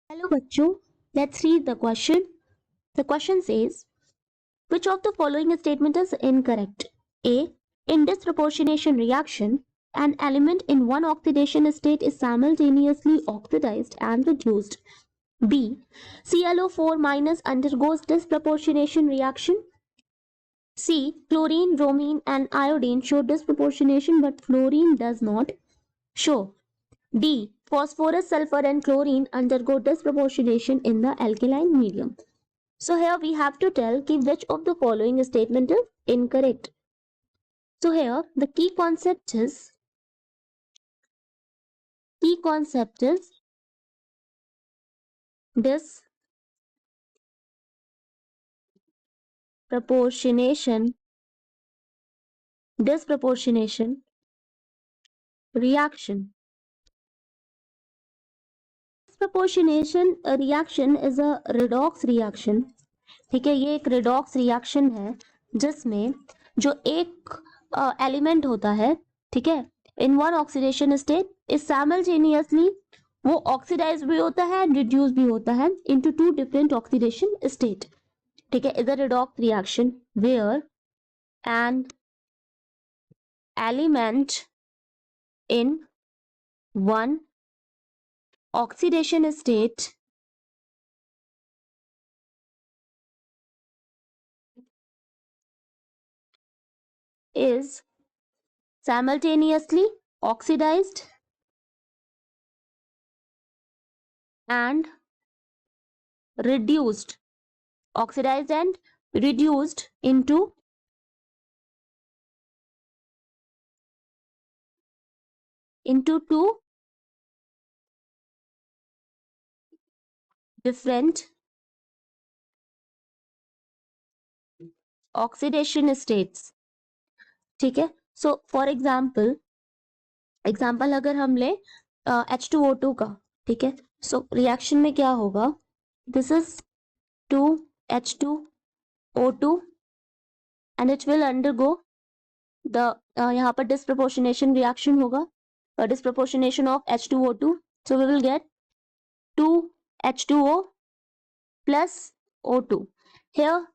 Hello bachcho, let's read the question. The question says, which of the following statement is incorrect? A. In disproportionation reaction, an element in one oxidation state is simultaneously oxidized and reduced. B. ClO4 minus undergoes disproportionation reaction. C. Chlorine, bromine and iodine show disproportionation but fluorine does not show. D. Phosphorus, sulfur and chlorine undergo disproportionation in the alkaline medium. So here we have to tell ki which of the following statement is incorrect. So here the key concept is disproportionation reaction. Disproportionation reaction is a redox reaction. ठीक है, ये एक redox reaction है जिसमें जो एक element होता है, ठीक है, in one oxidation state is simultaneously वो ऑक्सीडाइज भी होता है एंड रिड्यूस भी होता है into two different oxidation state. ठीक है, is a redox reaction where an element in one oxidation state is simultaneously oxidized and reduced, oxidized and reduced into two different oxidation states. ठीक है, so for example अगर हम ले H2O2 का, ठीक है, सो रिएक्शन में क्या होगा, this is 2H2O2 and it will undergo the यहाँ पर डिस्प्रपोर्शनेशन रिएक्शन होगा, disproportionation of H2O2, so we will get 2H2O plus O2. Here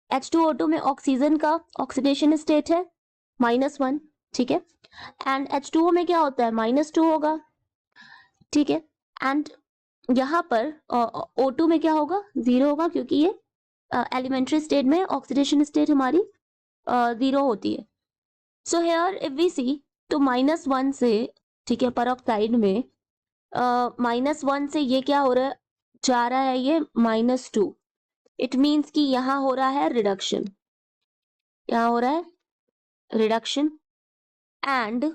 H2O2 में ऑक्सीजन का ऑक्सीडेशन स्टेट है -1, ठीक है, एंड H2O में क्या होता है -2 होगा, ठीक है, एंड यहाँ पर O2 में क्या होगा 0 होगा क्योंकि ये एलिमेंट्री स्टेट में ऑक्सीडेशन स्टेट हमारी 0 होती है. सो हेयर इफ वी सी तो -1 से, ठीक है, परऑक्साइड में -1 से ये क्या हो रहा है, जा रहा है ये -2. इट मीन्स कि यहाँ हो रहा है रिडक्शन, यहाँ हो रहा है रिडक्शन एंड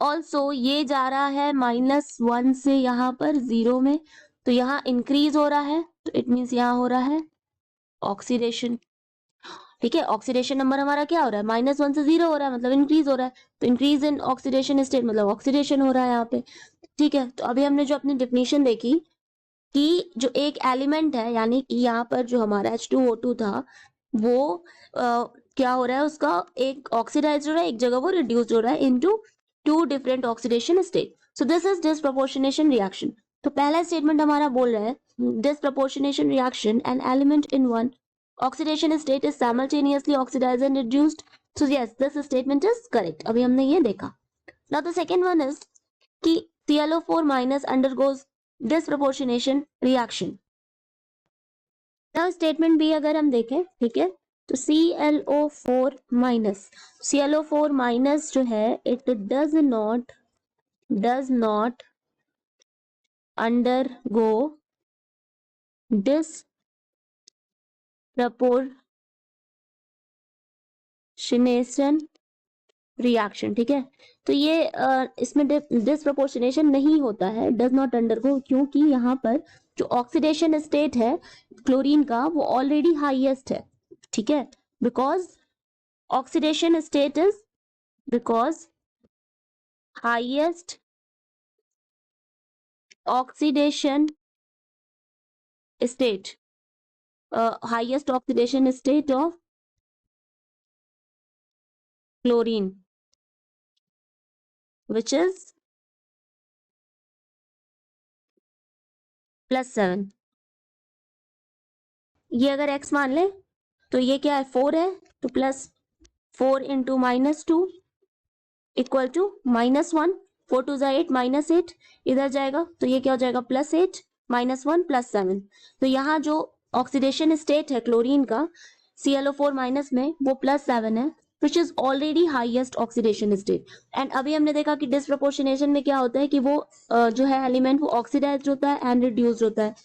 ऑल्सो ये जा रहा है -1 से यहाँ पर 0 में, तो यहाँ इंक्रीज हो रहा है, तो इट मीन्स यहाँ हो रहा है ऑक्सीडेशन. ठीक है, ऑक्सीडेशन नंबर हमारा क्या हो रहा है, -1 से 0 हो रहा है मतलब इंक्रीज हो रहा है, तो इंक्रीज इन ऑक्सीडेशन स्टेट मतलब ऑक्सीडेशन हो रहा है यहाँ पे. ठीक है, तो अभी हमने जो अपनी डेफिनेशन देखी कि जो एक एलिमेंट है यानी कि यहाँ पर जो हमारा H2O2 था वो क्या हो रहा है, उसका एक ऑक्सीडाइज हो रहा है, एक जगह वो रिड्यूस हो रहा है into two different oxidation state. So this is disproportionation reaction. तो पहला स्टेटमेंट हमारा बोल रहा है disproportionation reaction an element in one oxidation state is simultaneously oxidized and reduced. So yes, this statement is correct. अभी हमने ये देखा. Now the second one is कि ClO4 minus undergoes disproportionation reaction. Now statement B अगर हम देखें, ठीक है, तो ClO4 minus जो है it does not undergo disproportionation reaction. ठीक है, तो ये इसमें डिसप्रोपोर्शनेशन नहीं होता है, डज नॉट अंडरगो, क्योंकि यहाँ पर जो ऑक्सीडेशन स्टेट है क्लोरीन का वो ऑलरेडी हाईएस्ट है. ठीक है, because oxidation state is because highest oxidation state highest oxidation state of chlorine which is +7। ये अगर x मान ले तो ये क्या है 4 है, तो +4 इंटू -2 इक्वल टू -1। 4 टू 8 -8 इधर जाएगा तो ये क्या हो जाएगा +8 -1 +7। तो यहाँ जो ऑक्सीडेशन स्टेट है क्लोरीन का ClO4 माइनस में वो +7 है, which is already highest oxidation state. And अभी हमने देखा कि डिसप्रोपोर्शनेशन में क्या होता है कि वो जो है एलिमेंट वो ऑक्सीडाइज्ड होता है एंड रिड्यूस्ड होता है,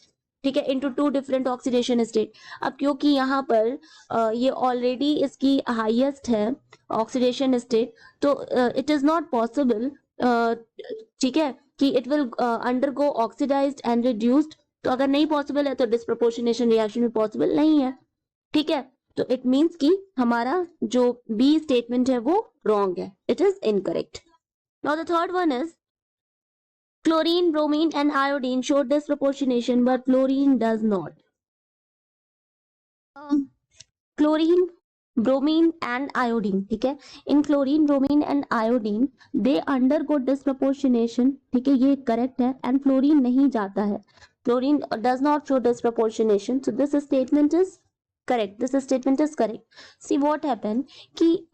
ठीक है, इनटू 2 डिफरेंट ऑक्सीडेशन स्टेट। अब क्योंकि यहाँ पर ये ऑलरेडी इसकी हाईएस्ट है ऑक्सीडेशन स्टेट, तो इट इज नॉट पॉसिबल, ठीक है, कि it will undergo oxidized and reduced. तो अगर नहीं पॉसिबल है तो डिसप्रोपोर्शनेशन रिएक्शन में पॉसिबल नहीं है, ठीक है। तो इट मींस कि हमारा जो बी स्टेटमेंट है वो रॉन्ग है, it is incorrect. Now the third one is chlorine, bromine and iodine show disproportionation but fluorine does not. Chlorine, bromine and iodine, ठीक है, in chlorine, bromine and iodine they undergo disproportionation, ठीक है, ये correct है, and fluorine नहीं जाता है, fluorine does not show disproportionation, so this statement is correct, this statement is correct। see what happen कि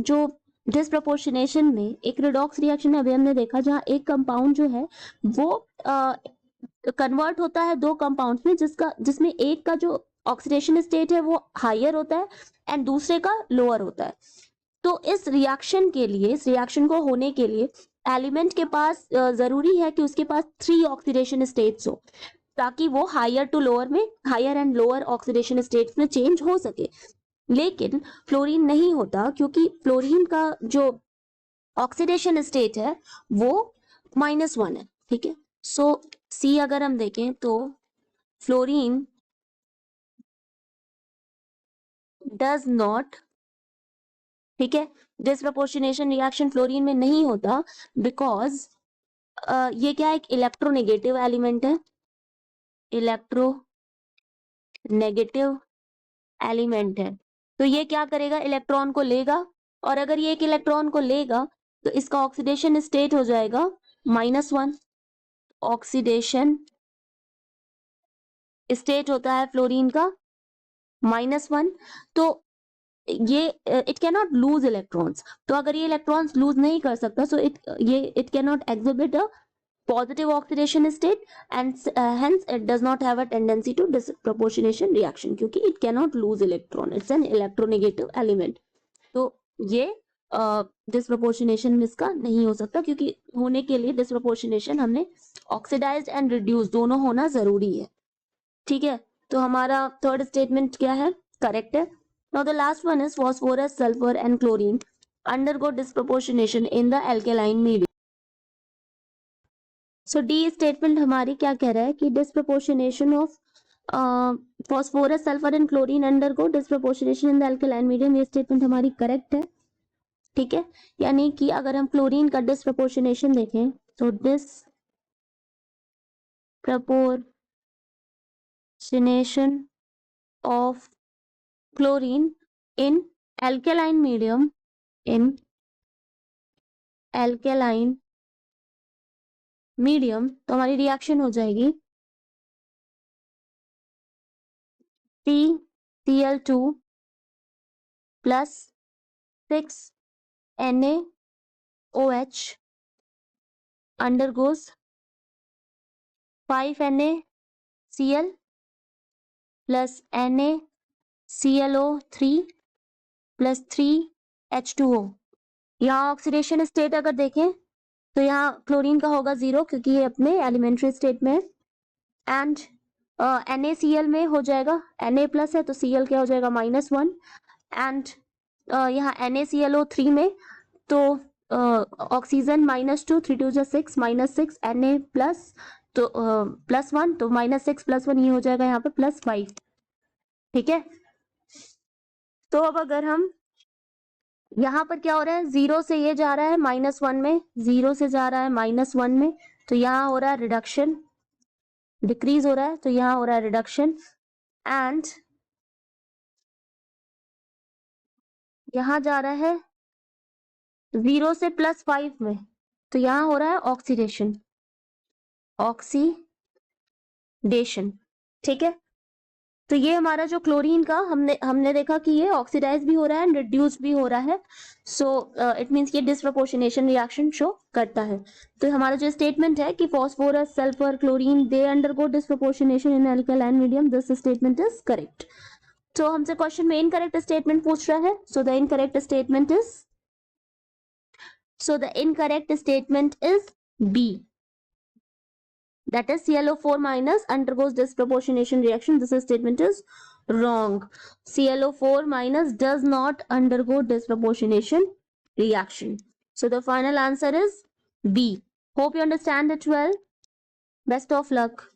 जो डिसप्रोपोर्शनेशन में एक रिडॉक्स रिएक्शन अभी हमने देखा जहां एक कंपाउंड जो है वो कन्वर्ट होता है दो कंपाउंड्स में, जिसमें एक का जो ऑक्सीडेशन स्टेट है वो हायर होता है एंड दूसरे का लोअर होता है। तो इस रिएक्शन के लिए, इस रिएक्शन को होने के लिए एलिमेंट के पास जरूरी है कि उसके पास 3 ऑक्सीडेशन स्टेट्स हो, ताकि वो हायर टू लोअर में, higher and lower oxidation states में चेंज हो सके। लेकिन फ्लोरीन नहीं होता, क्योंकि फ्लोरीन का जो ऑक्सीडेशन स्टेट है वो -1 है, ठीक है। सो सी अगर हम देखें तो फ्लोरीन डज नॉट, ठीक है, डिसप्रोपोर्शनेशन रिएक्शन फ्लोरीन में नहीं होता, बिकॉज ये क्या एक इलेक्ट्रोनेगेटिव एलिमेंट है, इलेक्ट्रोनेगेटिव एलिमेंट है। तो ये क्या करेगा, इलेक्ट्रॉन को लेगा, और अगर ये एक इलेक्ट्रॉन को लेगा तो इसका ऑक्सीडेशन स्टेट हो जाएगा -1। ऑक्सीडेशन स्टेट होता है फ्लोरीन का -1। तो ये it can not lose electrons, तो अगर ये इलेक्ट्रॉन्स लूज नहीं कर सकता, so it can not exhibit a positive oxidation state and hence it does not have a tendency to disproportionation reaction, क्योंकि it cannot lose electron, it's an electronegative element। तो ये disproportionation में इसका नहीं हो सकता, क्योंकि होने के लिए डिसप्रोपोर्शनेशन हमने ऑक्सीडाइज्ड एंड रिड्यूस दोनों होना जरूरी है, ठीक है। तो हमारा थर्ड स्टेटमेंट क्या है, करेक्ट है। Now the last one is phosphorus, sulphur and chlorine undergo disproportionation in the alkaline medium. So D statement हमारी क्या कह रहा है कि disproportionation of phosphorus, sulphur and chlorine undergo disproportionation in the alkaline medium. ये statement हमारी correct है, ठीक है। यानी कि अगर हम क्लोरीन का डिसप्रोपोर्शनेशन देखें तो disproportionation of chlorine in alkaline medium, in alkaline medium, तो हमारी रिएक्शन हो जाएगी CCl2 plus 6NaOH undergoes 5NaCl plus NaClO3 plus 3H2O। यहाँ ऑक्सीडेशन स्टेट अगर देखें तो यहाँ क्लोरीन का होगा 0, क्योंकि ये अपने एलिमेंट्री स्टेट में है, एंड NaCl में हो जाएगा, Na प्लस है तो Cl क्या हो जाएगा -1, एंड यहाँ NaClO3 में तो ऑक्सीजन -2, 3 2 6 -6 Na प्लस, तो +1, तो -6 +1 ये हो जाएगा यहाँ पे +5, ठीक है। तो अब अगर हम यहाँ पर क्या हो रहा है, 0 से ये जा रहा है -1 में, 0 से जा रहा है -1 में, तो यहाँ हो रहा है रिडक्शन, डिक्रीज हो रहा है, तो यहाँ हो रहा है रिडक्शन, एंड यहाँ जा रहा है 0 से +5 में, तो यहाँ हो रहा है ऑक्सीडेशन, ऑक्सीडेशन, ऑक्सीडेशन, ठीक है। तो ये हमारा जो क्लोरीन का हमने देखा कि ये ऑक्सीडाइज भी हो रहा है एंड रिड्यूस भी हो रहा है, सो इट मींस ये डिसप्रपोर्शनेशन रिएक्शन शो करता है। तो हमारा जो स्टेटमेंट है कि phosphorus, sulphur, chlorine they undergo disproportionation in alkaline medium, this statement is correct. तो हमसे क्वेश्चन में इनकरेक्ट स्टेटमेंट पूछ रहा है, so the incorrect statement is B, that is ClO4 minus undergoes disproportionation reaction. This statement is wrong. ClO4 minus does not undergo disproportionation reaction. So the final answer is B. Hope you understand it well. Best of luck.